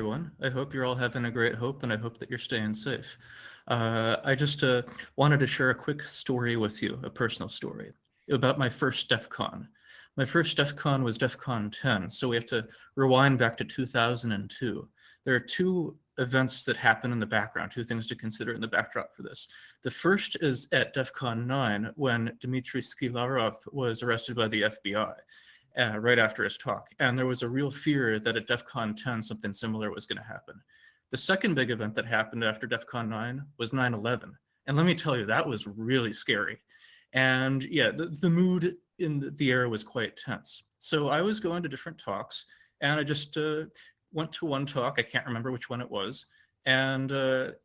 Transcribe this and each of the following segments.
everyone. I hope you're all having a great hope, and I hope that you're staying safe. I just wanted to share a quick story with you, a personal story, about my first DEF CON. My first DEF CON was DEF CON 10, so we have to rewind back to 2002. There are two events that happen in the background, two things to consider in the backdrop for this. The first is at DEF CON 9, when Dmitry Skilarov was arrested by the FBI. Right after his talk. And there was a real fear that at DEF CON 10, something similar was going to happen. The second big event that happened after DEF CON 9 was 9/11. And let me tell you, that was really scary. And yeah, the mood in the air was quite tense. So I was going to different talks, and I just went to one talk. I can't remember which one it was. And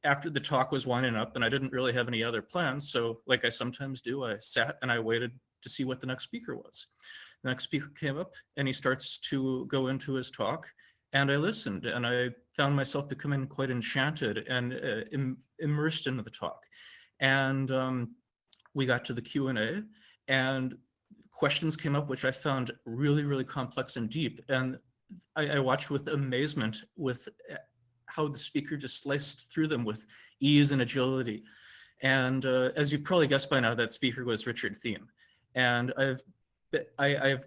after the talk was winding up, and I didn't really have any other plans, so like I sometimes do, I sat and I waited to see what the next speaker was. The next speaker came up and he starts to go into his talk, and I listened, and I found myself becoming quite enchanted and immersed into the talk. And we got to the Q&A, and questions came up which I found really, really complex and deep. And I watched with amazement with how the speaker just sliced through them with ease and agility. And as you probably guessed by now, that speaker was Richard Thieme. And I've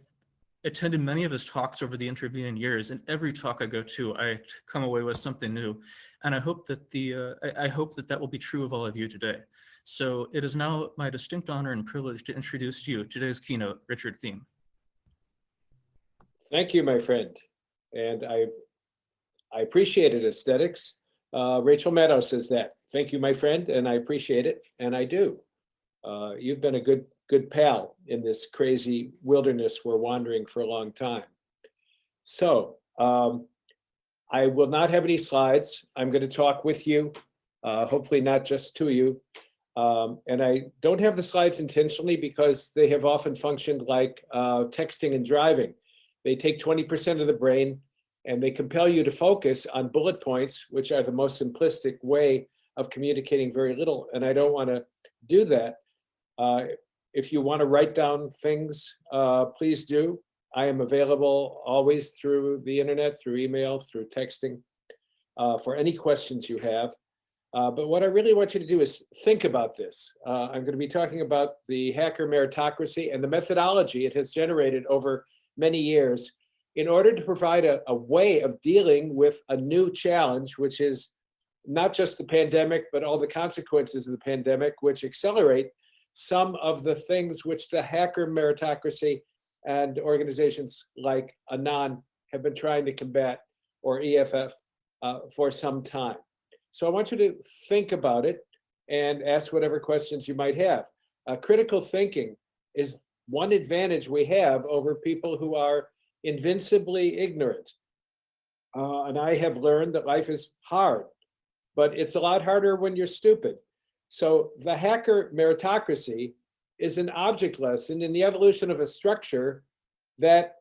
attended many of his talks over the intervening years, and every talk I go to, I come away with something new. And I hope that that will be true of all of you today. So it is now my distinct honor and privilege to introduce to you today's keynote, Richard Thieme. Thank you, my friend. And I appreciate it, aesthetics. Rachel Maddow says that. Thank you, my friend, and I appreciate it, and I do. You've been a good pal in this crazy wilderness we're wandering for a long time. So I will not have any slides. I'm going to talk with you, hopefully not just to you. And I don't have the slides intentionally because they have often functioned like texting and driving. They take 20% of the brain and they compel you to focus on bullet points, which are the most simplistic way of communicating very little. And I don't want to do that. If you want to write down things, please do. I am available always through the internet, through email, through texting, for any questions you have. But what I really want you to do is think about this. I'm going to be talking about the hacker meritocracy and the methodology it has generated over many years in order to provide a way of dealing with a new challenge, which is not just the pandemic, but all the consequences of the pandemic, which accelerate some of the things which the hacker meritocracy and organizations like Anon have been trying to combat, or EFF, for some time. So I want you to think about it and ask whatever questions you might have. Critical thinking is one advantage we have over people who are invincibly ignorant. And I have learned that life is hard, but it's a lot harder when you're stupid. So the hacker meritocracy is an object lesson in the evolution of a structure that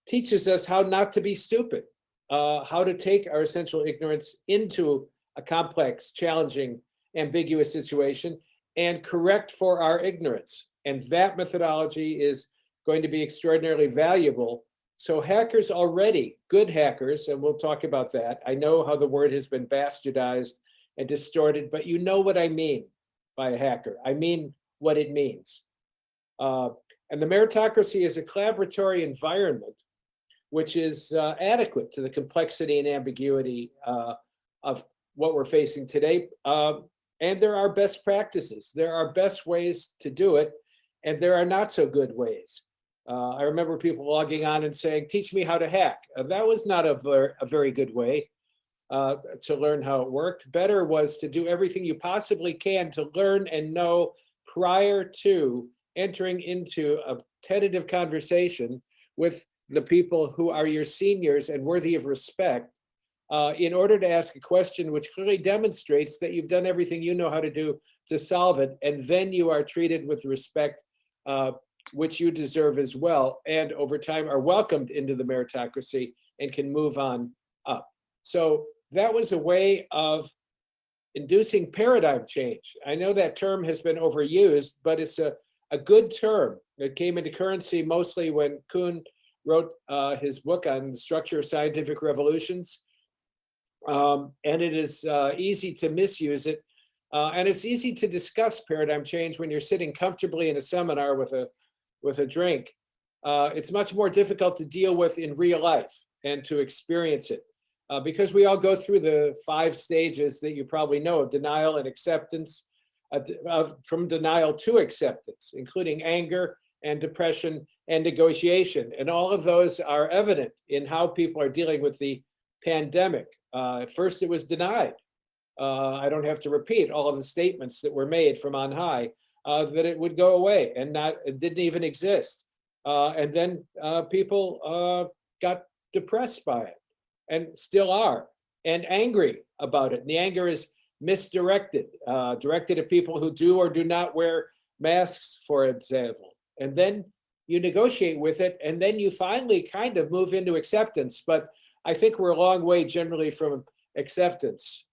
teaches us how not to be stupid, how to take our essential ignorance into a complex, challenging, ambiguous situation and correct for our ignorance. And that methodology is going to be extraordinarily valuable. So hackers already, good hackers, and we'll talk about that. I know how the word has been bastardized and distorted, but you know what I mean by a hacker. I mean what it means. And the meritocracy is a collaboratory environment which is adequate to the complexity and ambiguity of what we're facing today. And there are best practices. There are best ways to do it, and there are not so good ways. I remember people logging on and saying, teach me how to hack. That was not a very good way to learn how it worked. Better was to do everything you possibly can to learn and know prior to entering into a tentative conversation with the people who are your seniors and worthy of respect, in order to ask a question which clearly demonstrates that you've done everything you know how to do to solve it, and then you are treated with respect which you deserve as well, and over time are welcomed into the meritocracy and can move on up. So that was a way of inducing paradigm change. I know that term has been overused, but it's a good term. It came into currency mostly when Kuhn wrote his book on the structure of scientific revolutions. And it is easy to misuse it. And it's easy to discuss paradigm change when you're sitting comfortably in a seminar with a drink. It's much more difficult to deal with in real life and to experience it. Because we all go through the 5 stages that you probably know of denial and acceptance, from denial to acceptance, including anger and depression and negotiation. And all of those are evident in how people are dealing with the pandemic. At first, it was denied. I don't have to repeat all of the statements that were made from on high that it would go away, and it didn't even exist. And then people got depressed by it, and still are, and angry about it. And the anger is misdirected, directed at people who do or do not wear masks, for example. And then you negotiate with it, and then you finally kind of move into acceptance. But I think we're a long way generally from acceptance.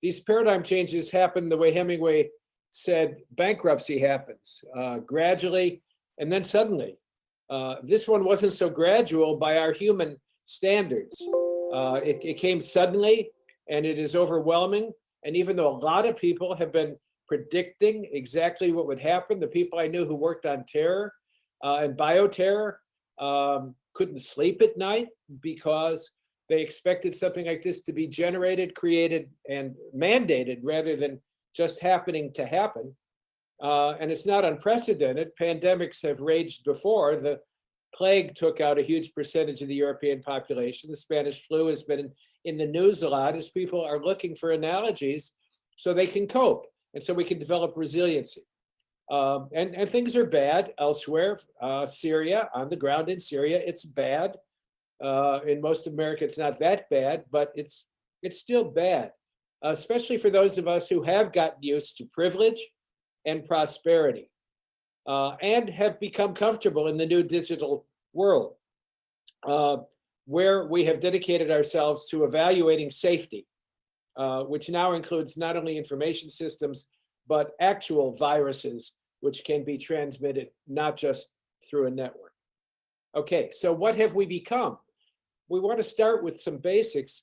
These paradigm changes happen the way Hemingway said bankruptcy happens, gradually and then suddenly. This one wasn't so gradual by our human standards. It came suddenly, and it is overwhelming. And even though a lot of people have been predicting exactly what would happen, the people I knew who worked on terror and bioterror couldn't sleep at night because they expected something like this to be generated, created, and mandated rather than just happening to happen. And it's not unprecedented. Pandemics have raged before. The plague took out a huge percentage of the European population. The Spanish flu has been in the news a lot as people are looking for analogies so they can cope and so we can develop resiliency. And things are bad elsewhere. Syria, on the ground in Syria, it's bad. In most of America, it's not that bad, but it's still bad, especially for those of us who have gotten used to privilege and prosperity and have become comfortable in the new digital world, where we have dedicated ourselves to evaluating safety, which now includes not only information systems, but actual viruses, which can be transmitted not just through a network. Okay, so what have we become? We want to start with some basics,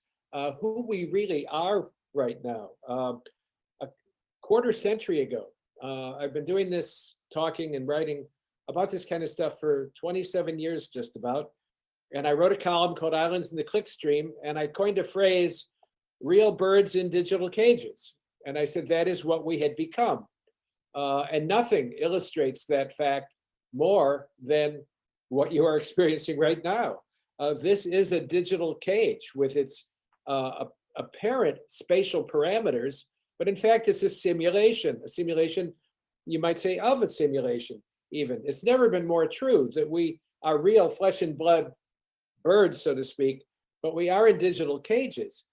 who we really are right now. A quarter century ago, I've been doing this, talking and writing about this kind of stuff for 27 years, just about. And I wrote a column called Islands in the Clickstream, and I coined a phrase, real birds in digital cages. And I said, that is what we had become. And nothing illustrates that fact more than what you are experiencing right now. This is a digital cage with its apparent spatial parameters, but in fact, it's a simulation, you might say, of a simulation even. It's never been more true that we are real flesh and blood birds, so to speak, but we are in digital cages,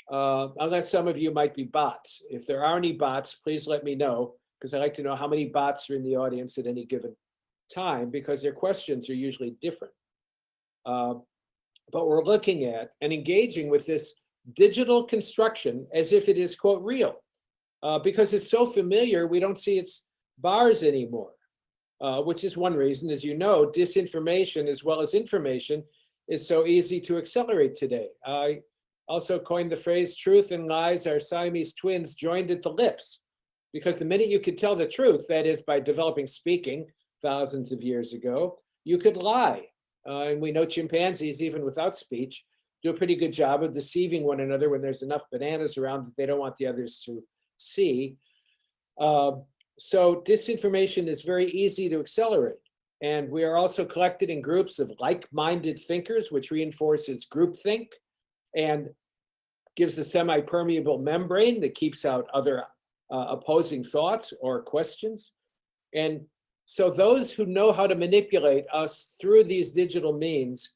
unless some of you might be bots. If there are any bots, please let me know, because I'd like to know how many bots are in the audience at any given time, because their questions are usually different. But we're looking at and engaging with this digital construction as if it is, quote, real, because it's so familiar, we don't see its bars anymore, which is one reason, as you know, disinformation as well as information is so easy to accelerate today. I also coined the phrase, truth and lies are Siamese twins joined at the lips, because the minute you could tell the truth, that is by developing speaking thousands of years ago, you could lie. And we know chimpanzees, even without speech, do a pretty good job of deceiving one another when there's enough bananas around that they don't want the others to see. So disinformation is very easy to accelerate. And we are also collected in groups of like-minded thinkers, which reinforces groupthink and gives a semi-permeable membrane that keeps out other opposing thoughts or questions. And so those who know how to manipulate us through these digital means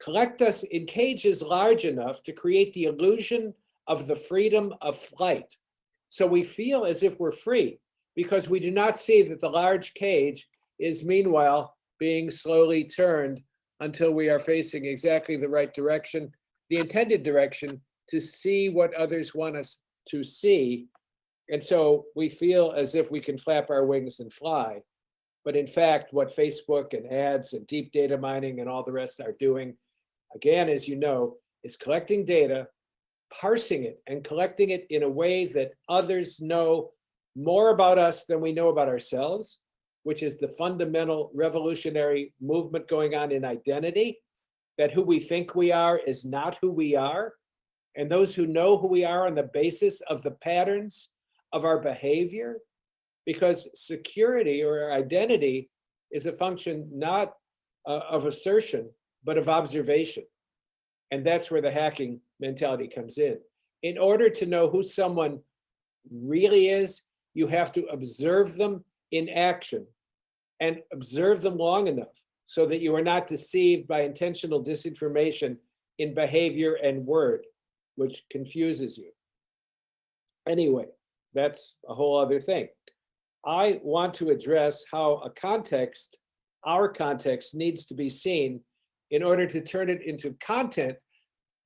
collect us in cages large enough to create the illusion of the freedom of flight. So we feel as if we're free, because we do not see that the large cage is meanwhile being slowly turned until we are facing exactly the right direction, the intended direction, to see what others want us to see. And so we feel as if we can flap our wings and fly. But in fact, what Facebook and ads and deep data mining and all the rest are doing, again, as you know, is collecting data, parsing it and collecting it in a way that others know more about us than we know about ourselves, which is the fundamental revolutionary movement going on in identity, that who we think we are is not who we are. And those who know who we are on the basis of the patterns of our behavior, because security or identity is a function not of assertion, but of observation. And that's where the hacking mentality comes in. In order to know who someone really is, you have to observe them in action and observe them long enough so that you are not deceived by intentional disinformation in behavior and word, which confuses you. Anyway, that's a whole other thing. I want to address how a context, our context, needs to be seen in order to turn it into content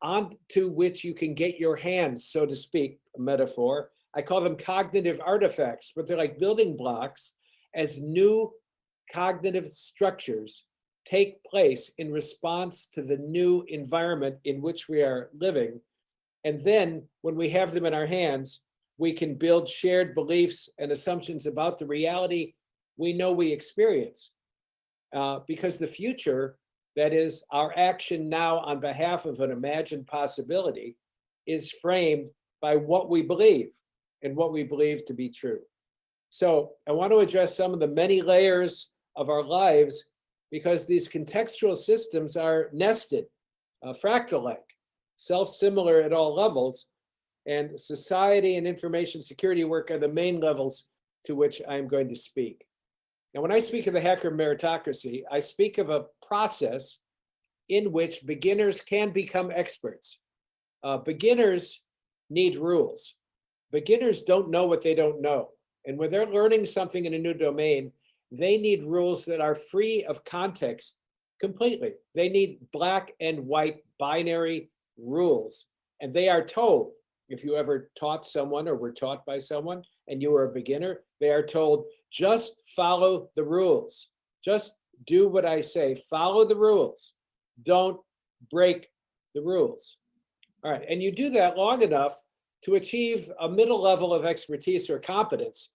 onto which you can get your hands, so to speak, a metaphor. I call them cognitive artifacts, but they're like building blocks as new cognitive structures take place in response to the new environment in which we are living. And then when we have them in our hands, we can build shared beliefs and assumptions about the reality we know we experience. Because the future, that is our action now on behalf of an imagined possibility, is framed by what we believe and what we believe to be true. So I want to address some of the many layers of our lives because these contextual systems are nested, fractal-like, self-similar at all levels, and society and information security work are the main levels to which I'm going to speak. Now, when I speak of the hacker meritocracy, I speak of a process in which beginners can become experts. Beginners need rules. Beginners don't know what they don't know. And when they're learning something in a new domain, they need rules that are free of context completely. They need black and white binary rules. And they are told, if you ever taught someone or were taught by someone and you were a beginner, they are told, just follow the rules. Just do what I say, follow the rules. Don't break the rules. All right, and you do that long enough to achieve a middle level of expertise or competence,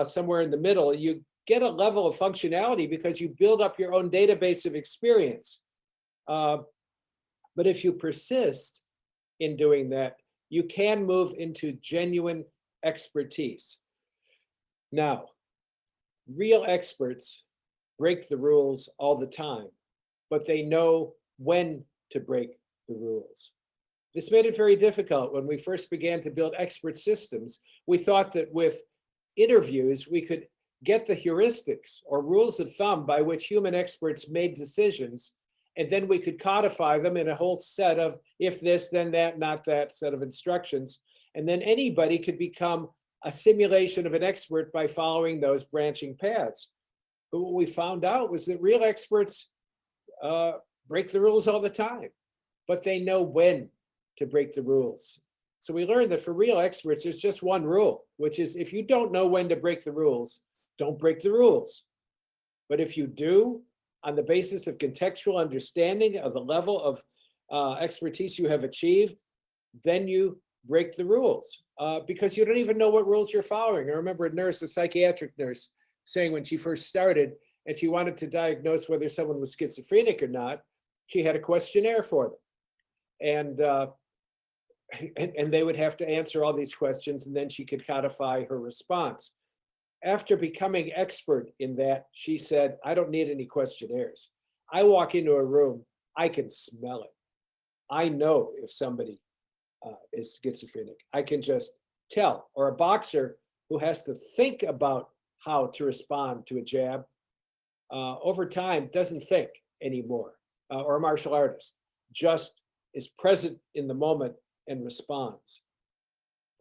somewhere in the middle. You get a level of functionality because you build up your own database of experience. But if you persist in doing that, you can move into genuine expertise. Now, real experts break the rules all the time, but they know when to break the rules. This made it very difficult when we first began to build expert systems. We thought that with interviews, we could get the heuristics or rules of thumb by which human experts made decisions, and then we could codify them in a whole set of if this, then that, not that set of instructions. And then anybody could become a simulation of an expert by following those branching paths. But what we found out was that real experts break the rules all the time, but they know when to break the rules. So we learned that for real experts, there's just one rule, which is if you don't know when to break the rules, don't break the rules. But if you do, on the basis of contextual understanding of the level of expertise you have achieved, then you break the rules because you don't even know what rules you're following. I remember a nurse, a psychiatric nurse, saying when she first started and she wanted to diagnose whether someone was schizophrenic or not, she had a questionnaire for them. And they would have to answer all these questions, and then she could codify her response. After becoming expert in that, she said, I don't need any questionnaires. I walk into a room, I can smell it. I know if somebody is schizophrenic. I can just tell. Or a boxer who has to think about how to respond to a jab, over time doesn't think anymore. Or a martial artist just is present in the moment and responds.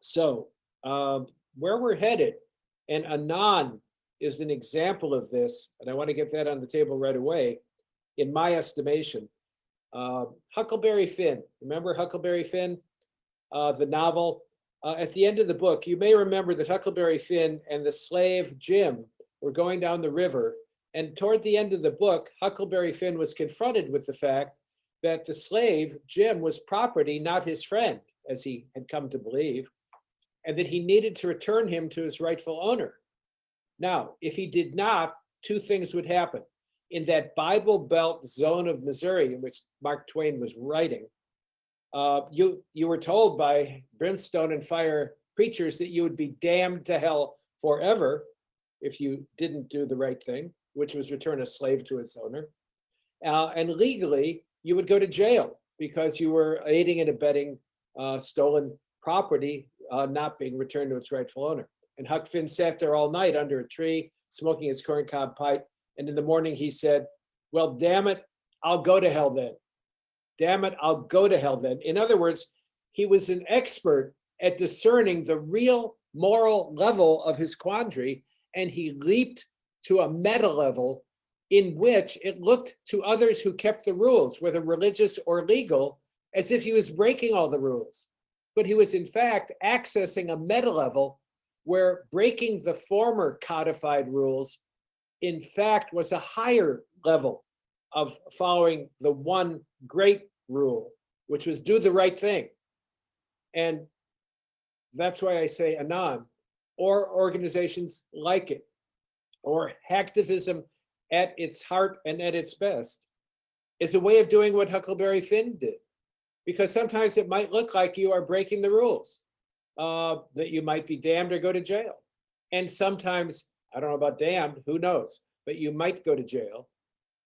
So where we're headed, and Anon is an example of this, and I want to get that on the table right away, in my estimation. Huckleberry Finn, remember Huckleberry Finn, the novel? At the end of the book, you may remember that Huckleberry Finn and the slave Jim were going down the river, and toward the end of the book, Huckleberry Finn was confronted with the fact that the slave, Jim, was property, not his friend. as he had come to believe, and that he needed to return him to his rightful owner. Now, if he did not, two things would happen. In that Bible Belt zone of Missouri in which Mark Twain was writing, you were told by brimstone and fire preachers that you would be damned to hell forever if you didn't do the right thing, which was return a slave to its owner. And legally, you would go to jail because you were aiding and abetting stolen property not being returned to its rightful owner. And Huck Finn sat there all night under a tree, smoking his corncob pipe. And in the morning he said, well, damn it, I'll go to hell then. Damn it, I'll go to hell then. In other words, he was an expert at discerning the real moral level of his quandary, and he leaped to a meta level in which it looked to others who kept the rules, whether religious or legal, as if he was breaking all the rules. But he was in fact accessing a meta level where breaking the former codified rules, in fact, was a higher level of following the one great rule, which was do the right thing. And that's why I say Anon, or organizations like it, or hacktivism at its heart and at its best, is a way of doing what Huckleberry Finn did. Because sometimes it might look like you are breaking the rules, that you might be damned or go to jail. And sometimes, I don't know about damned, who knows, but you might go to jail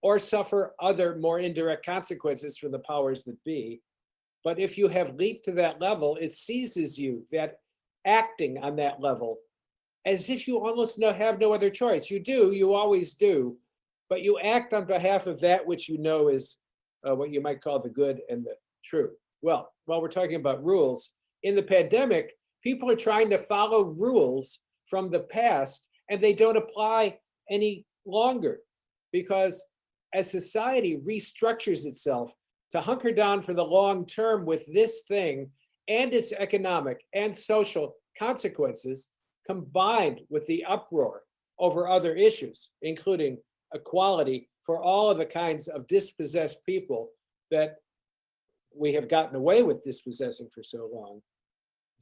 or suffer other more indirect consequences from the powers that be. But if you have leaped to that level, it seizes you, that acting on that level, as if you almost have no other choice. You do, you always do, but you act on behalf of that which you know is what you might call the good and the true. Well, while we're talking about rules, in the pandemic, people are trying to follow rules from the past, and they don't apply any longer because as society restructures itself to hunker down for the long term with this thing and its economic and social consequences, combined with the uproar over other issues, including equality for all of the kinds of dispossessed people that we have gotten away with dispossessing for so long,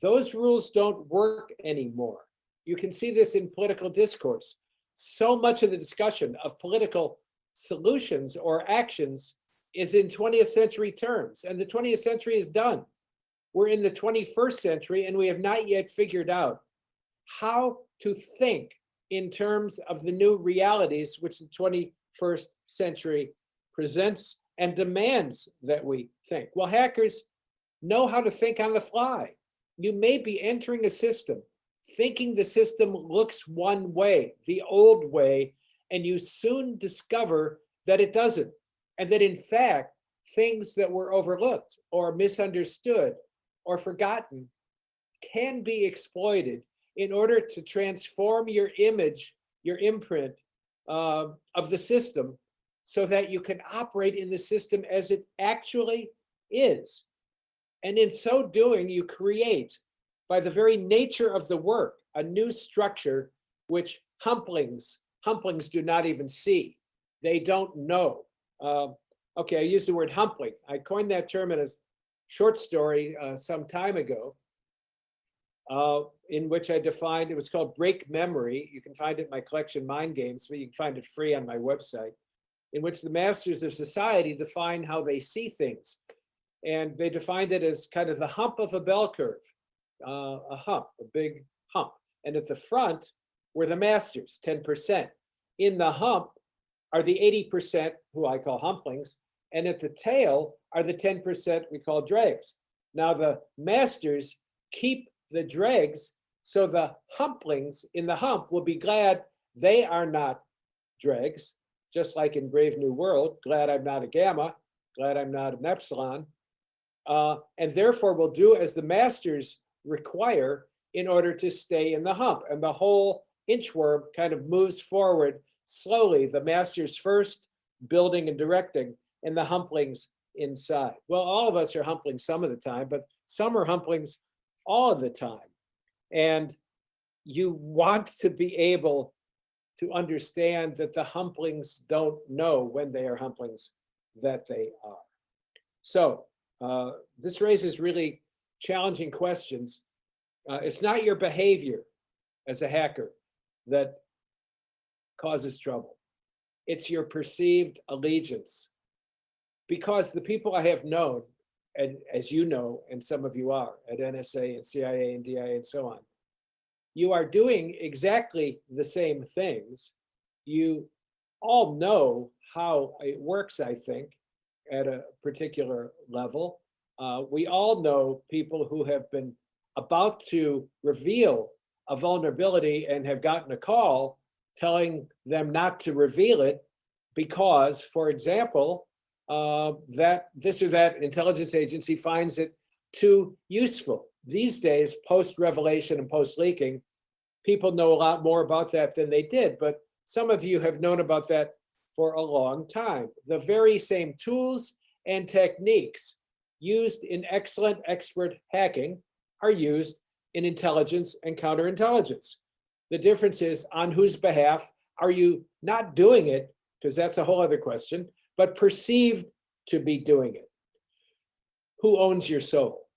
those rules don't work anymore. You can see this in political discourse. So much of the discussion of political solutions or actions is in 20th century terms, and the 20th century is done. We're in the 21st century, and we have not yet figured out how to think in terms of the new realities which the 21st century presents and demands that we think. Well, hackers know how to think on the fly. You may be entering a system, thinking the system looks one way, the old way, and you soon discover that it doesn't, and that in fact, things that were overlooked or misunderstood or forgotten can be exploited in order to transform your image, your imprint of the system, so that you can operate in the system as it actually is. And in so doing, you create, by the very nature of the work, a new structure which humplings do not even see. They don't know. Okay, I used the word humpling. I coined that term in a short story some time ago, in which I defined, it was called Break Memory. You can find it in my collection, Mind Games, but you can find it free on my website, in which the masters of society define how they see things. And they defined it as kind of the hump of a bell curve, a hump, a big hump. And at the front were the masters, 10%. In the hump are the 80%, who I call humplings, and at the tail are the 10% we call dregs. Now the masters keep the dregs, so the humplings in the hump will be glad they are not dregs, just like in Brave New World, glad I'm not a gamma, glad I'm not an epsilon, and therefore will do as the masters require in order to stay in the hump. And the whole inchworm kind of moves forward slowly, the masters first, building and directing, and the humplings inside. Well, all of us are humplings some of the time, but some are humplings all of the time. And you want to be able to understand that the humplings don't know when they are humplings that they are. So this raises really challenging questions. It's not your behavior as a hacker that causes trouble. It's your perceived allegiance. Because the people I have known, and as you know, and some of you are at NSA and CIA and DIA and so on, you are doing exactly the same things. You all know how it works, I think, at a particular level. We all know people who have been about to reveal a vulnerability and have gotten a call telling them not to reveal it because, for example, that this or that intelligence agency finds it too useful. These days, post-revelation and post-leaking, people know a lot more about that than they did, but some of you have known about that for a long time. The very same tools and techniques used in excellent expert hacking are used in intelligence and counterintelligence. The difference is on whose behalf are you not doing it, because that's a whole other question, but perceived to be doing it. Who owns your soul?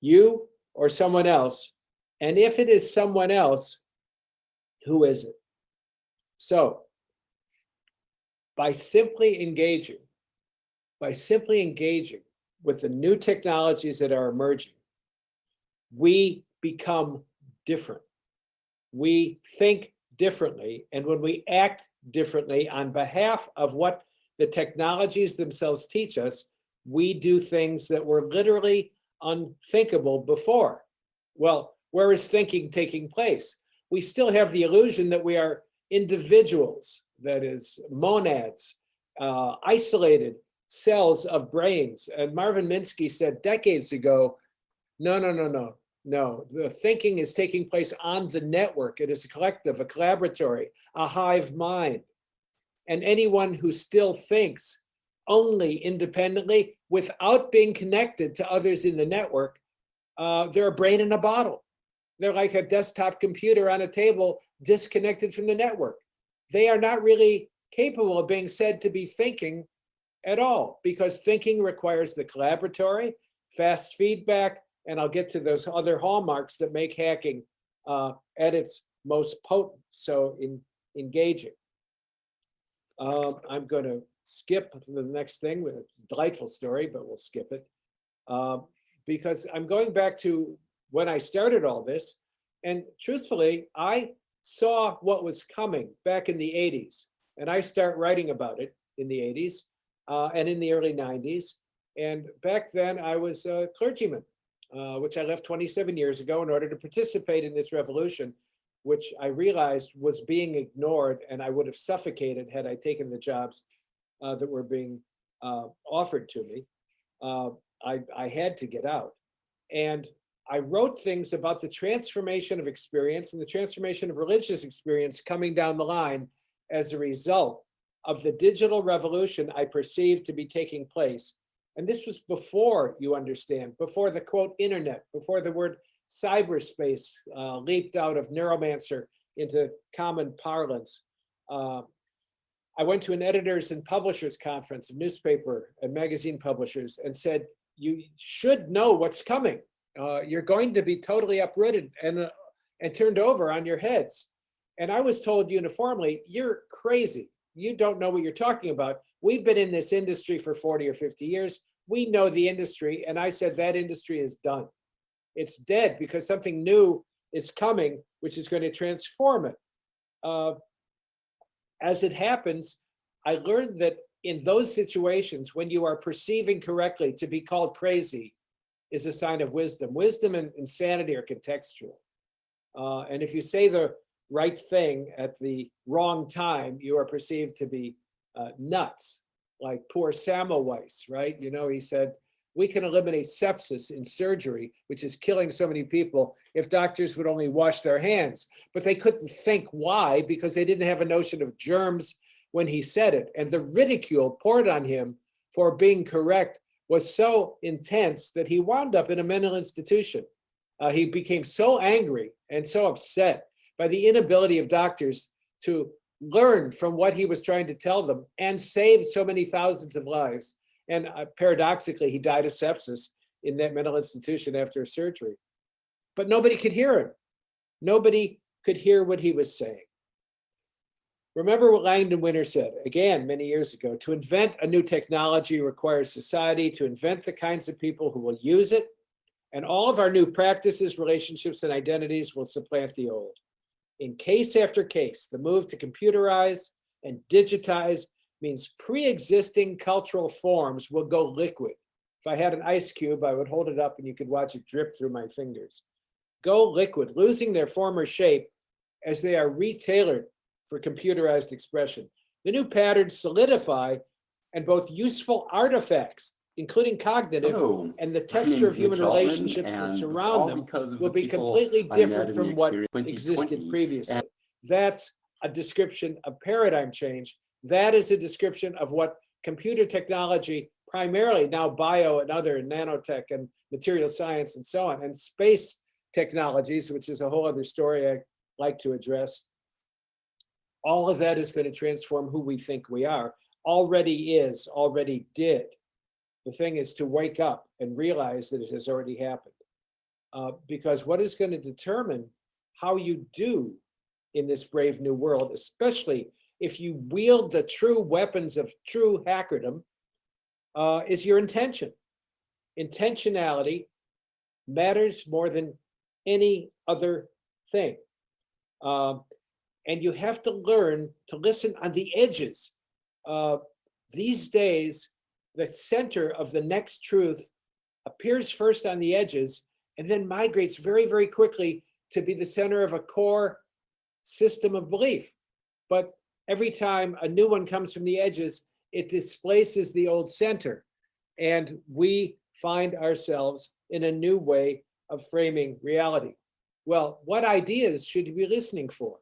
You or someone else? And if it is someone else, who is it? So, by simply engaging with the new technologies that are emerging, we become different. We think differently, and when we act differently on behalf of what the technologies themselves teach us, we do things that were literally unthinkable before. Well, where is thinking taking place? We still have the illusion that we are individuals, that is, monads, isolated cells of brains. And Marvin Minsky said decades ago, no. The thinking is taking place on the network. It is a collective, a collaboratory, a hive mind. And anyone who still thinks only independently without being connected to others in the network, they're a brain in a bottle. They're like a desktop computer on a table disconnected from the network. They are not really capable of being said to be thinking at all, because thinking requires the collaboratory, fast feedback, and I'll get to those other hallmarks that make hacking at its most potent, so engaging. I'm going to skip the next thing with a delightful story, but we'll skip it because I'm going back to when I started all this. And truthfully, I saw what was coming back in the 80s, and I started writing about it in the 80s and in the early 90s. And back then I was a clergyman, which I left 27 years ago in order to participate in this revolution, which I realized was being ignored, and I would have suffocated had I taken the jobs that were being offered to me. I had to get out. And I wrote things about the transformation of experience and the transformation of religious experience coming down the line as a result of the digital revolution I perceived to be taking place. And this was before, you understand, before the quote internet, before the word cyberspace leaped out of neuromancer into common parlance. I went to an editors and publishers conference, a newspaper and magazine publishers, and said, you should know what's coming. You're going to be totally uprooted and turned over on your heads. And I was told uniformly, you're crazy. You don't know what you're talking about. We've been in this industry for 40 or 50 years. We know the industry. And I said, that industry is done. It's dead because something new is coming, which is going to transform it. As it happens, I learned that in those situations, when you are perceiving correctly, to be called crazy is a sign of wisdom. Wisdom and insanity are contextual. And if you say the right thing at the wrong time, you are perceived to be nuts, like poor Semmelweis, right? You know, he said, we can eliminate sepsis in surgery, which is killing so many people, if doctors would only wash their hands. But they couldn't think why, because they didn't have a notion of germs when he said it. And the ridicule poured on him for being correct was so intense that he wound up in a mental institution. He became so angry and so upset by the inability of doctors to learn from what he was trying to tell them and save so many thousands of lives. And paradoxically, he died of sepsis in that mental institution after a surgery. But nobody could hear him. Nobody could hear what he was saying. Remember what Langdon Winter said, again, many years ago, to invent a new technology requires society to invent the kinds of people who will use it, and all of our new practices, relationships, and identities will supplant the old. In case after case, the move to computerize and digitize means pre-existing cultural forms will go liquid. If I had an ice cube, I would hold it up and you could watch it drip through my fingers. Go liquid, losing their former shape as they are retailored for computerized expression. The new patterns solidify, and both useful artifacts, including cognitive and the texture of human relationships that surround them, will be completely different from what existed previously. That's a description of paradigm change. That is a description of what computer technology, primarily now bio and other nanotech and material science and so on, and space technologies, which is a whole other story I like to address. All of that is going to transform who we think we are. Already is, already did. The thing is to wake up and realize that it has already happened. Because what is going to determine how you do in this brave new world, especially if you wield the true weapons of true hackerdom, is your intention. Intentionality matters more than any other thing. And you have to learn to listen on the edges. These days, the center of the next truth appears first on the edges and then migrates very, very quickly to be the center of a core system of belief. But every time a new one comes from the edges, it displaces the old center. And we find ourselves in a new way of framing reality. Well, what ideas should you be listening for?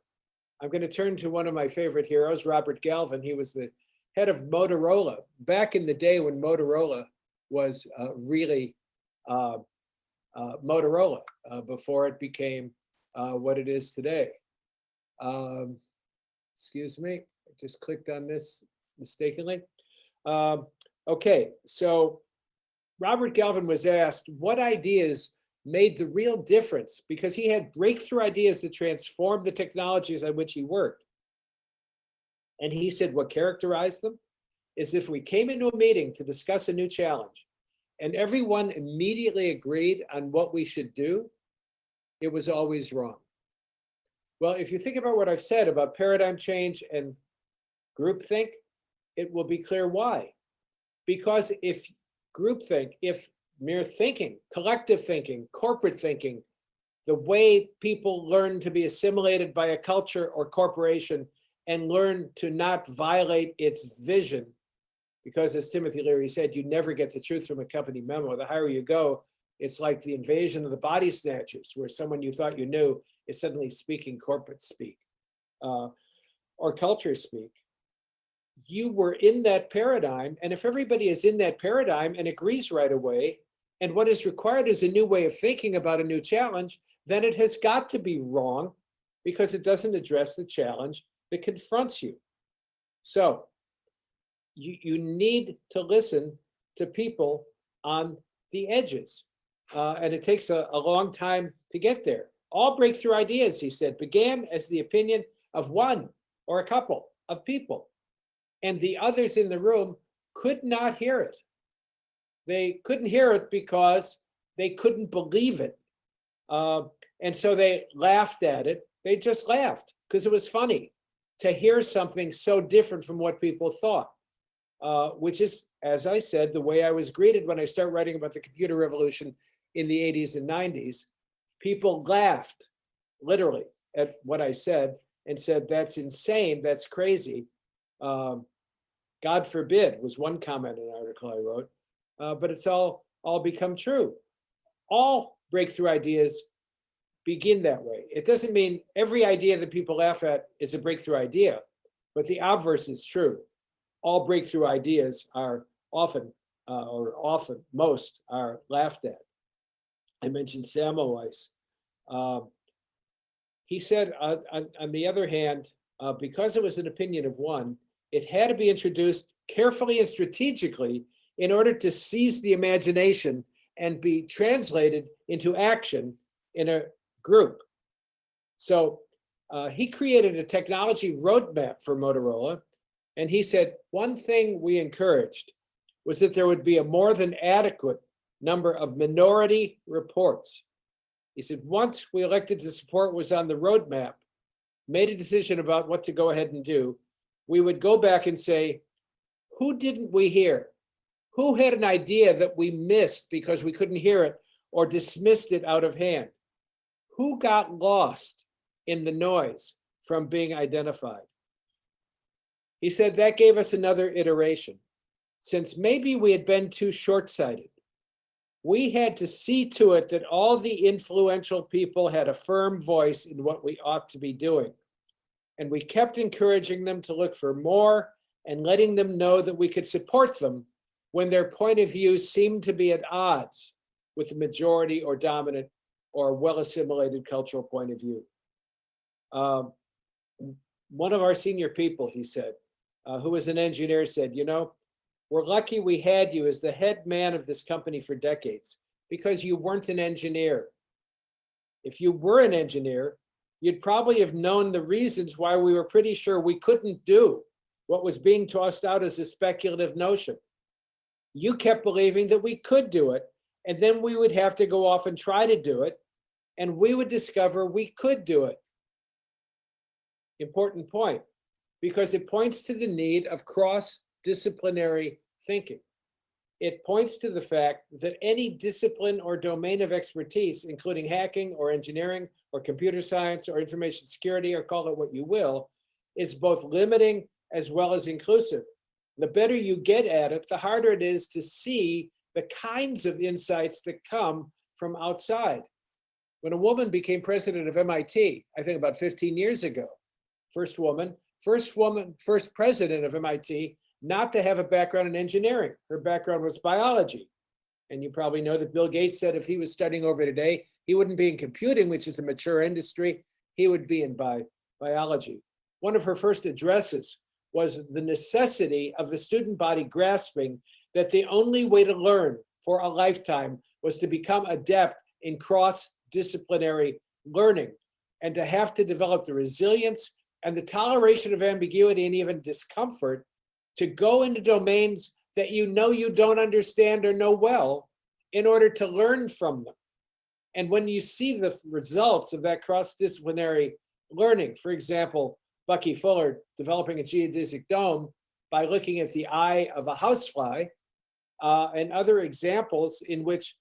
I'm going to turn to one of my favorite heroes, Robert Galvin. He was the head of Motorola back in the day when Motorola was really Motorola before it became what it is today. Excuse me, I just clicked on this mistakenly. Okay, so Robert Galvin was asked what ideas made the real difference, because he had breakthrough ideas that transformed the technologies on which he worked. And he said what characterized them is if we came into a meeting to discuss a new challenge and everyone immediately agreed on what we should do, it was always wrong. Well, if you think about what I've said about paradigm change and groupthink, it will be clear why. Because if groupthink, if mere thinking, collective thinking, corporate thinking, the way people learn to be assimilated by a culture or corporation and learn to not violate its vision, because as Timothy Leary said, you never get the truth from a company memo. The higher you go, it's like the invasion of the body snatchers, where someone you thought you knew is suddenly speaking corporate speak or culture speak. You were in that paradigm, and if everybody is in that paradigm and agrees right away, and what is required is a new way of thinking about a new challenge, then it has got to be wrong because it doesn't address the challenge that confronts you. So you need to listen to people on the edges, and it takes a long time to get there. All breakthrough ideas, he said, began as the opinion of one or a couple of people, and the others in the room could not hear it. They couldn't hear it because they couldn't believe it. And so they laughed at it. They just laughed because it was funny to hear something so different from what people thought, which is, as I said, the way I was greeted when I started writing about the computer revolution in the 80s and 90s. People laughed literally at what I said and said, that's insane, that's crazy. God forbid was one comment in an article I wrote. But it's all become true. All breakthrough ideas begin that way. It doesn't mean every idea that people laugh at is a breakthrough idea, but the obverse is true. All breakthrough ideas are most are laughed at. I mentioned Semmelweis. He said, on the other hand, because it was an opinion of one, it had to be introduced carefully and strategically in order to seize the imagination and be translated into action in a group. So he created a technology roadmap for Motorola. And he said, one thing we encouraged was that there would be a more than adequate number of minority reports. He said, once we elected to support was on the roadmap, made a decision about what to go ahead and do, we would go back and say, who didn't we hear? Who had an idea that we missed because we couldn't hear it or dismissed it out of hand? Who got lost in the noise from being identified? He said that gave us another iteration. Since maybe we had been too short-sighted, we had to see to it that all the influential people had a firm voice in what we ought to be doing. And we kept encouraging them to look for more and letting them know that we could support them when their point of view seemed to be at odds with the majority or dominant or well-assimilated cultural point of view. One of our senior people, he said, who was an engineer, said, you know, we're lucky we had you as the head man of this company for decades because you weren't an engineer. If you were an engineer, you'd probably have known the reasons why we were pretty sure we couldn't do what was being tossed out as a speculative notion. You kept believing that we could do it, and then we would have to go off and try to do it, and we would discover we could do it. Important point, because it points to the need of cross-disciplinary thinking. It points to the fact that any discipline or domain of expertise, including hacking or engineering or computer science or information security, or call it what you will, is both limiting as well as inclusive. The better you get at it, the harder it is to see the kinds of insights that come from outside. When a woman became president of MIT, I think about 15 years ago, first president of MIT, not to have a background in engineering. Her background was biology. And you probably know that Bill Gates said if he was studying over today, he wouldn't be in computing, which is a mature industry, he would be in biology. One of her first addresses was the necessity of the student body grasping that the only way to learn for a lifetime was to become adept in cross-disciplinary learning and to have to develop the resilience and the toleration of ambiguity and even discomfort to go into domains that you know you don't understand or know well in order to learn from them. And when you see the results of that cross-disciplinary learning, for example, Bucky Fuller developing a geodesic dome by looking at the eye of a housefly, and other examples in which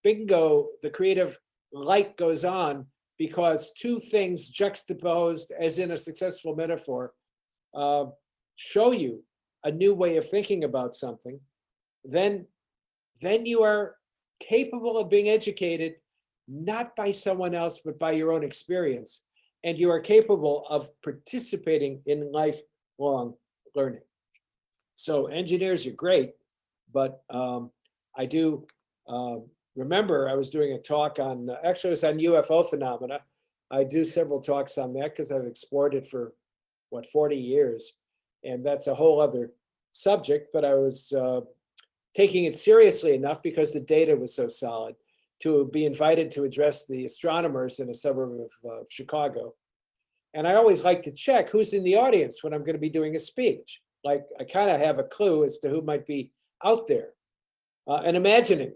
bingo, the creative light goes on because two things juxtaposed, as in a successful metaphor, show you a new way of thinking about something, then you are capable of being educated not by someone else, but by your own experience. And you are capable of participating in lifelong learning. So engineers are great, but I do remember I was doing a talk on, actually it was on UFO phenomena. I do several talks on that because I've explored it for, 40 years. And that's a whole other subject, but I was taking it seriously enough because the data was so solid to be invited to address the astronomers in a suburb of Chicago. And I always like to check who's in the audience when I'm going to be doing a speech. Like I kind of have a clue as to who might be out there. And imagining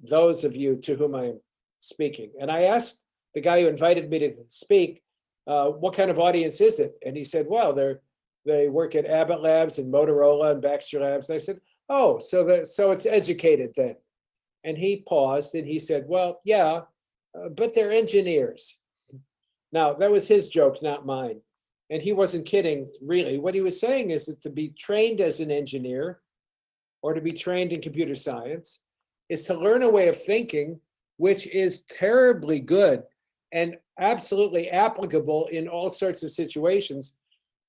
those of you to whom I am speaking. And I asked the guy who invited me to speak, what kind of audience is it? And he said, well, they work at Abbott Labs and Motorola and Baxter Labs. And I said, oh, so it's educated then. And he paused and he said, well, yeah, but they're engineers. Now, that was his joke, not mine. And he wasn't kidding, really. What he was saying is that to be trained as an engineer or to be trained in computer science is to learn a way of thinking which is terribly good and absolutely applicable in all sorts of situations,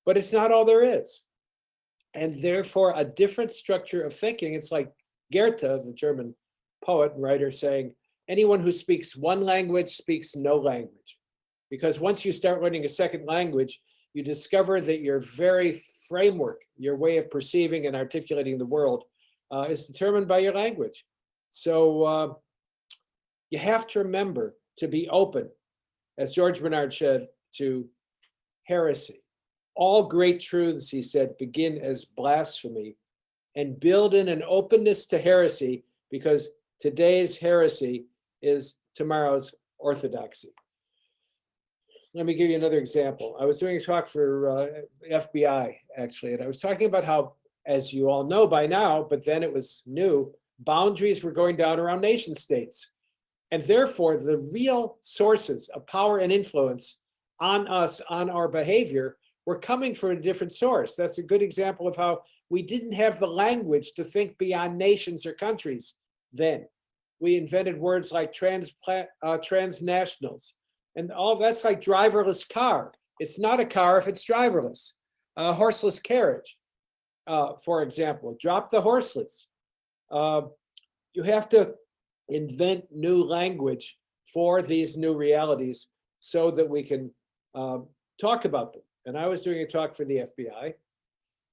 but it's not all there is. And therefore, a different structure of thinking, it's like Goethe, the German poet and writer, saying, anyone who speaks one language speaks no language. Because once you start learning a second language, you discover that your very framework, your way of perceiving and articulating the world is determined by your language. So You have to remember to be open, as George Bernard said, to heresy. All great truths, he said, begin as blasphemy and build in an openness to heresy, because today's heresy is tomorrow's orthodoxy. Let me give you another example. I was doing a talk for FBI, actually, and I was talking about how, as you all know by now, but then it was new, boundaries were going down around nation states. And therefore, the real sources of power and influence on us, on our behavior, were coming from a different source. That's a good example of how we didn't have the language to think beyond nations or countries then. We invented words like transnationals, and all that's like driverless car. It's not a car if it's driverless. Horseless carriage, for example, drop the horseless. You have to invent new language for these new realities so that we can talk about them. And I was doing a talk for the FBI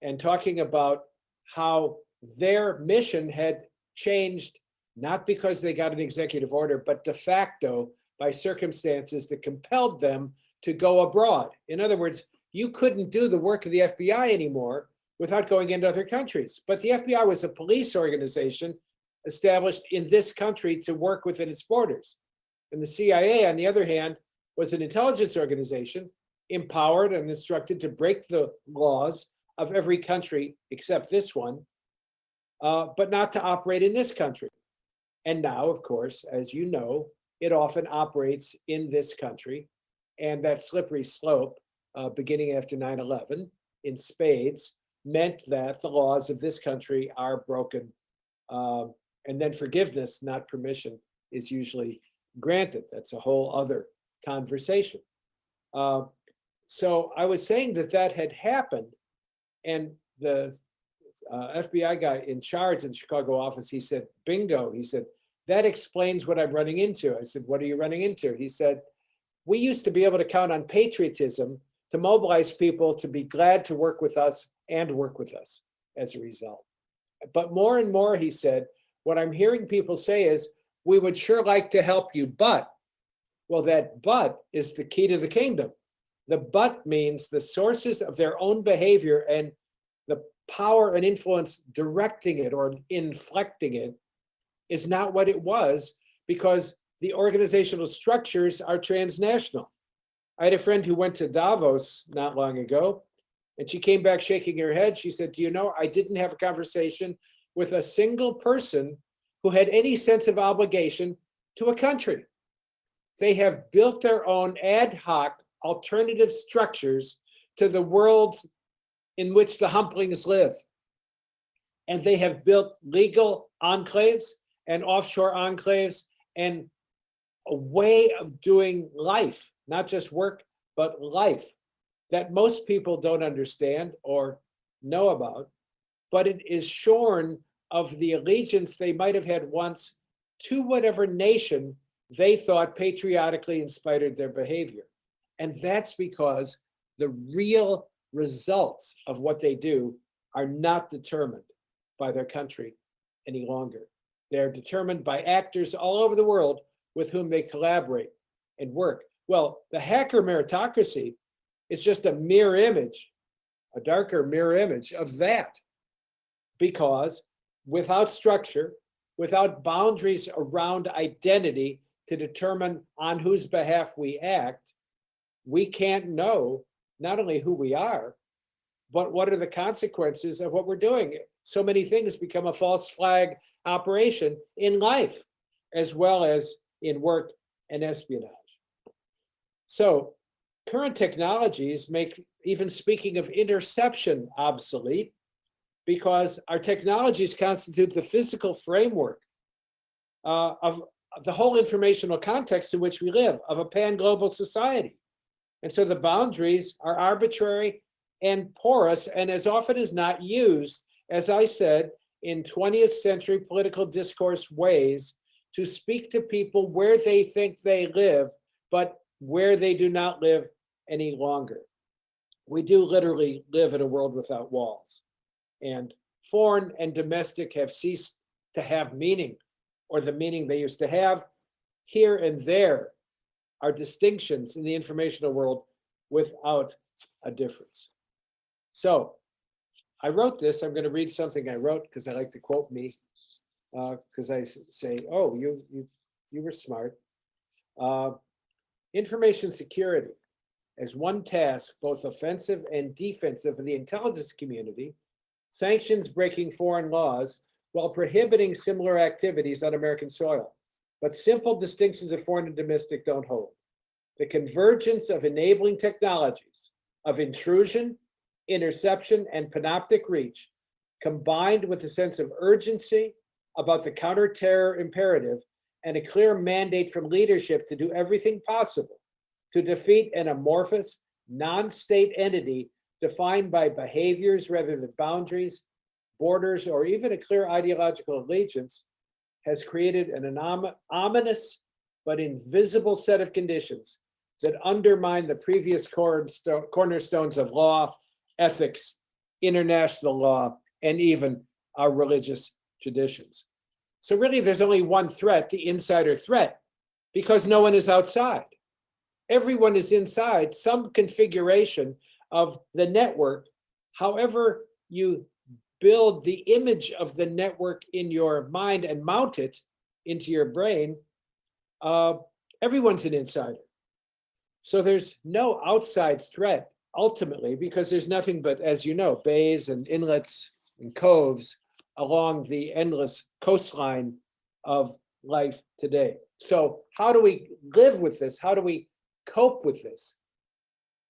and talking about how their mission had changed, not because they got an executive order, but de facto by circumstances that compelled them to go abroad. In other words, you couldn't do the work of the FBI anymore without going into other countries. But the FBI was a police organization established in this country to work within its borders. And the CIA, on the other hand, was an intelligence organization empowered and instructed to break the laws of every country except this one, but not to operate in this country. And now, of course, as you know, it often operates in this country. And that slippery slope, beginning after 9/11 in spades, meant that the laws of this country are broken. And then forgiveness, not permission, is usually granted. That's a whole other conversation. So I was saying that that had happened, and the FBI guy in charge in the Chicago office, he said, bingo, he said, that explains what I'm running into. I said, what are you running into? He said, we used to be able to count on patriotism to mobilize people to be glad to work with us and work with us as a result. But more and more, he said, what I'm hearing people say is, we would sure like to help you, but, well, that but is the key to the kingdom. The but means the sources of their own behavior and the power and influence directing it or inflecting it is not what it was, because the organizational structures are transnational. I had a friend who went to Davos not long ago, and she came back shaking her head. She said, do you know, I didn't have a conversation with a single person who had any sense of obligation to a country. They have built their own ad hoc alternative structures to the worlds in which the humplings live. And they have built legal enclaves and offshore enclaves and a way of doing life, not just work, but life, that most people don't understand or know about, but it is shorn of the allegiance they might have had once to whatever nation they thought patriotically inspired their behavior. And that's because the real results of what they do are not determined by their country any longer. They're determined by actors all over the world with whom they collaborate and work. Well, the hacker meritocracy is just a mirror image, a darker mirror image of that. Because without structure, without boundaries around identity to determine on whose behalf we act, we can't know not only who we are, but what are the consequences of what we're doing. So many things become a false flag operation in life, as well as in work and espionage. So current technologies make even speaking of interception obsolete, because our technologies constitute the physical framework of the whole informational context in which we live, of a pan-global society. And so the boundaries are arbitrary and porous, and as often as not used, as I said, in 20th century political discourse ways to speak to people where they think they live, but where they do not live any longer. We do literally live in a world without walls, and foreign and domestic have ceased to have meaning, or the meaning they used to have. here and there are distinctions in the informational world without a difference. So I wrote this. I'm going to read something I wrote because I like to quote me, because I say, oh, you were smart. Information security as one task, both offensive and defensive in the intelligence community, sanctions breaking foreign laws while prohibiting similar activities on American soil. But simple distinctions of foreign and domestic don't hold. The convergence of enabling technologies of intrusion, interception, and panoptic reach, combined with a sense of urgency about the counter-terror imperative and a clear mandate from leadership to do everything possible to defeat an amorphous, non-state entity defined by behaviors rather than boundaries, borders, or even a clear ideological allegiance, has created an ominous but invisible set of conditions that undermine the previous cornerstones of law, ethics, international law, and even our religious traditions. So really, there's only one threat, the insider threat, because no one is outside. Everyone is inside some configuration of the network. However you build the image of the network in your mind and mount it into your brain, everyone's an insider. So there's no outside threat ultimately, because there's nothing but, as you know, bays and inlets and coves along the endless coastline of life today. So how do we live with this? How do we cope with this?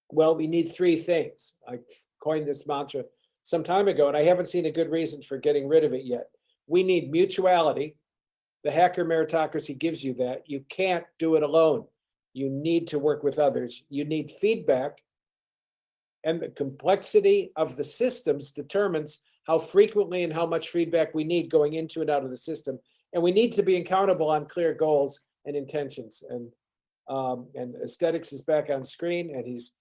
Well, we need three things. I coined this mantra some time ago, and I haven't seen a good reason for getting rid of it yet. We need mutuality. The hacker meritocracy gives you that. You can't do it alone. You need to work with others. You need feedback, and the complexity of the systems determines how frequently and how much feedback we need going into and out of the system. And we need to be accountable on clear goals and intentions. And Aesthetics is back on screen, and he's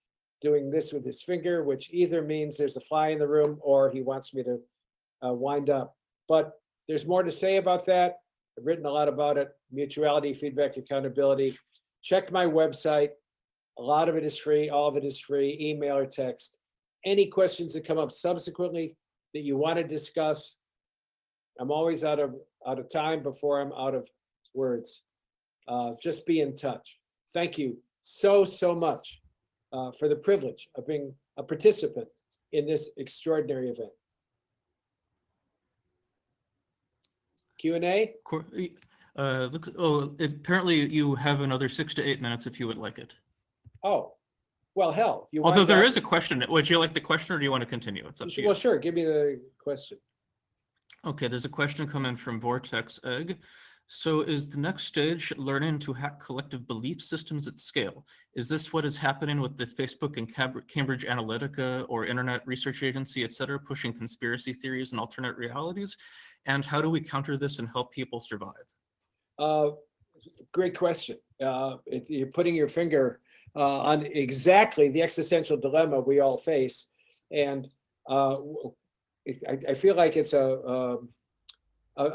doing this with his finger, which either means there's a fly in the room or he wants me to wind up. But there's more to say about that. I've written a lot about it. Mutuality, feedback, accountability. Check my website. A lot of it is free. All of it is free, email or text. Any questions that come up subsequently that you want to discuss, I'm always out of time before I'm out of words. Just be in touch. Thank you so much for the privilege of being a participant in this extraordinary event. Q&A? Apparently you have another 6 to 8 minutes if you would like it. Oh, well, hell. Although there is a question. Would you like the question or do you want to continue? It's up to you. Well, sure. Give me the question. Okay, there's a question coming from Vortex Egg. So is the next stage learning to hack collective belief systems at scale? Is this what is happening with the Facebook and Cambridge Analytica or Internet Research Agency, et cetera, pushing conspiracy theories and alternate realities? And how do we counter this and help people survive? Great question. You're putting your finger on exactly the existential dilemma we all face. And I feel like it's a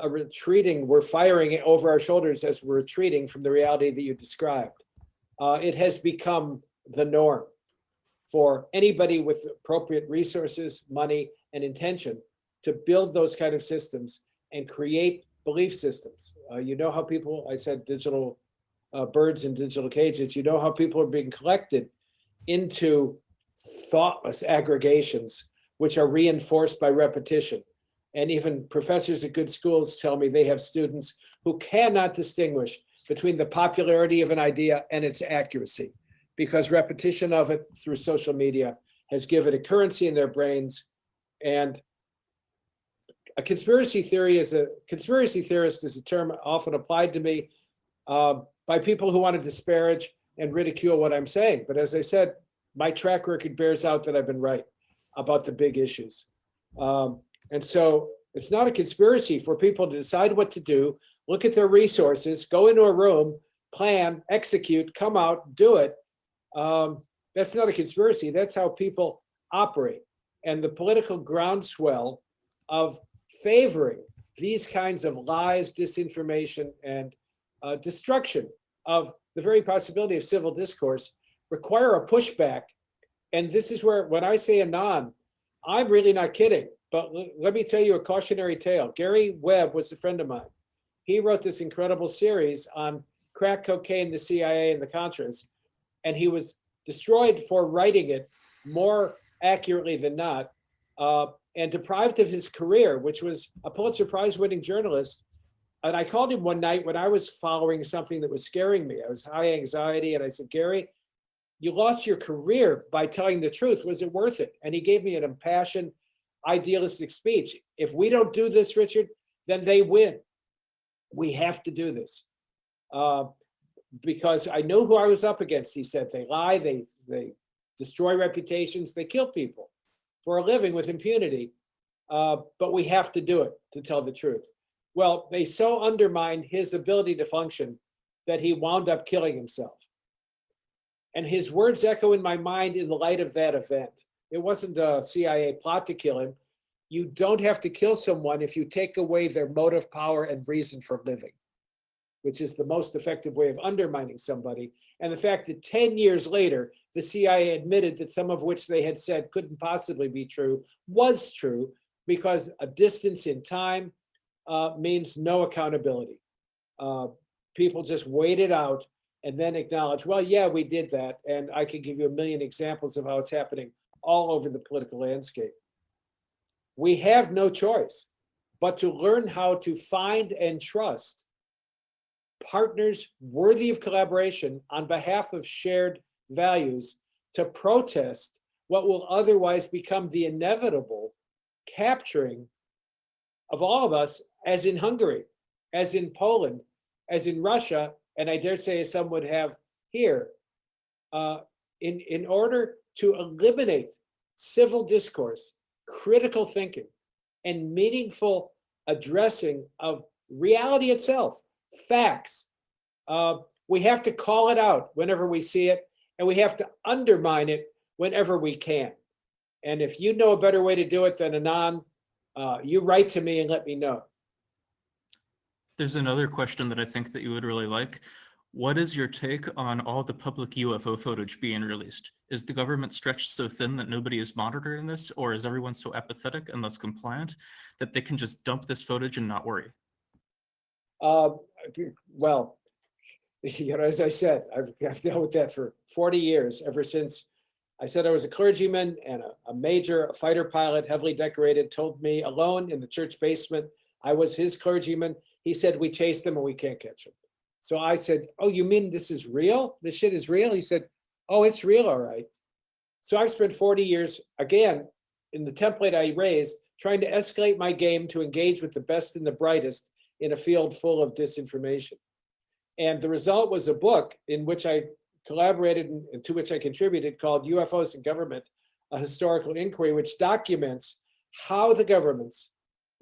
retreating, we're firing over our shoulders as we're retreating from the reality that you described. It has become the norm for anybody with appropriate resources, money, and intention to build those kind of systems and create belief systems. You know how people, I said digital birds in digital cages, you know how people are being collected into thoughtless aggregations, which are reinforced by repetition. And even professors at good schools tell me they have students who cannot distinguish between the popularity of an idea and its accuracy, because repetition of it through social media has given a currency in their brains. And a conspiracy theorist is a term often applied to me by people who want to disparage and ridicule what I'm saying. But as I said, my track record bears out that I've been right about the big issues. And so it's not a conspiracy for people to decide what to do, look at their resources, go into a room, plan, execute, come out, do it. That's not a conspiracy. That's how people operate. And the political groundswell of favoring these kinds of lies, disinformation, and destruction of the very possibility of civil discourse require a pushback. And this is where, when I say anon, I'm really not kidding. But let me tell you a cautionary tale. Gary Webb was a friend of mine. He wrote this incredible series on crack cocaine, the CIA, and the Contras. And he was destroyed for writing it more accurately than not, and deprived of his career, which was a Pulitzer Prize winning journalist. And I called him one night when I was following something that was scaring me. I was high anxiety. And I said, Gary, you lost your career by telling the truth. Was it worth it? And he gave me an impassioned, idealistic speech. If we don't do this, Richard, then they win. We have to do this. Because I know who I was up against. He said, they lie, they destroy reputations, they kill people for a living with impunity. But we have to do it to tell the truth. Well, they so undermined his ability to function that he wound up killing himself. And his words echo in my mind in the light of that event. It wasn't a CIA plot to kill him. You don't have to kill someone if you take away their motive, power, and reason for living, which is the most effective way of undermining somebody. And the fact that 10 years later, the CIA admitted that some of which they had said couldn't possibly be true was true, because a distance in time means no accountability. People just wait it out and then acknowledge, well, yeah, we did that. And I can give you a million examples of how it's happening all over the political landscape. We have no choice but to learn how to find and trust partners worthy of collaboration on behalf of shared values to protest what will otherwise become the inevitable capturing of all of us, as in Hungary, as in Poland, as in Russia, and I dare say as some would have here, in order to eliminate civil discourse, critical thinking, and meaningful addressing of reality itself, facts. We have to call it out whenever we see it, and we have to undermine it whenever we can. And if you know a better way to do it than anon, you write to me and let me know. There's another question that I think that you would really like. What is your take on all the public UFO footage being released? Is the government stretched so thin that nobody is monitoring this, or is everyone so apathetic and thus compliant that they can just dump this footage and not worry? Well, you know, as I said, I've dealt with that for 40 years, ever since I said I was a clergyman, and a major fighter pilot, heavily decorated, told me alone in the church basement I was his clergyman. He said, we chased them and we can't catch them. So I said, oh, you mean this is real? This shit is real? He said, oh, it's real, all right. So I've spent 40 years, again, in the template I raised, trying to escalate my game to engage with the best and the brightest in a field full of disinformation. And the result was a book in which I collaborated and to which I contributed, called UFOs and Government, a Historical Inquiry, which documents how the governments,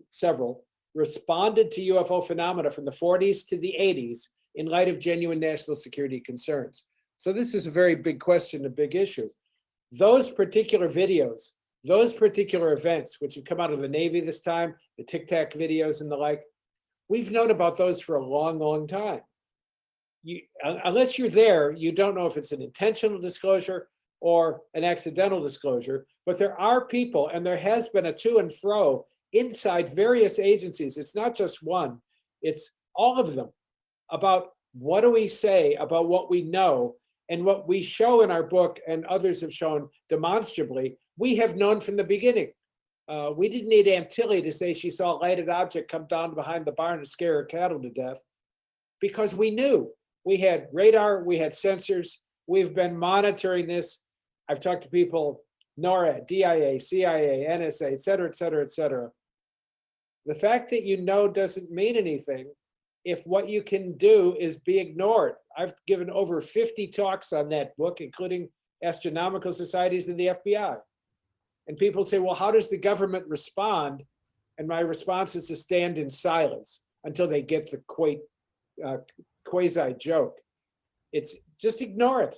several, responded to UFO phenomena from the 40s to the 80s in light of genuine national security concerns. So this is a very big question, a big issue. Those particular videos, those particular events, which have come out of the Navy this time, the Tic Tac videos and the like, we've known about those for a long, long time. Unless you're there, you don't know if it's an intentional disclosure or an accidental disclosure, but there are people, and there has been a to and fro inside various agencies. It's not just one, it's all of them, about what do we say about what we know, and what we show in our book and others have shown demonstrably, we have known from the beginning. We didn't need Aunt Tilly to say she saw a lighted object come down behind the barn and scare her cattle to death, because we knew. We had radar, we had sensors, we've been monitoring this. I've talked to people, NORAD, DIA, CIA, NSA, et cetera, et cetera, et cetera. The fact that you know doesn't mean anything if what you can do is be ignored. I've given over 50 talks on that book, including astronomical societies and the FBI. And people say, well, how does the government respond? And my response is to stand in silence until they get the quasi joke. It's just ignore it.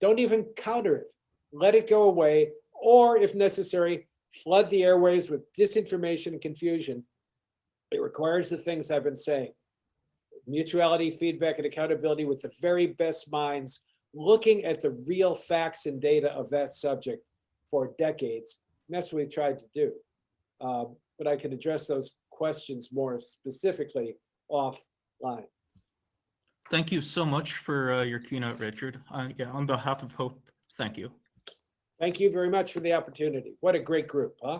Don't even counter it. Let it go away, or if necessary, flood the airwaves with disinformation and confusion. It requires the things I've been saying. mutuality, feedback, and accountability with the very best minds, looking at the real facts and data of that subject for decades. And that's what we tried to do. But I can address those questions more specifically offline. Thank you so much for your keynote, Richard. Yeah, on behalf of Hope, thank you. Thank you very much for the opportunity. What a great group, huh?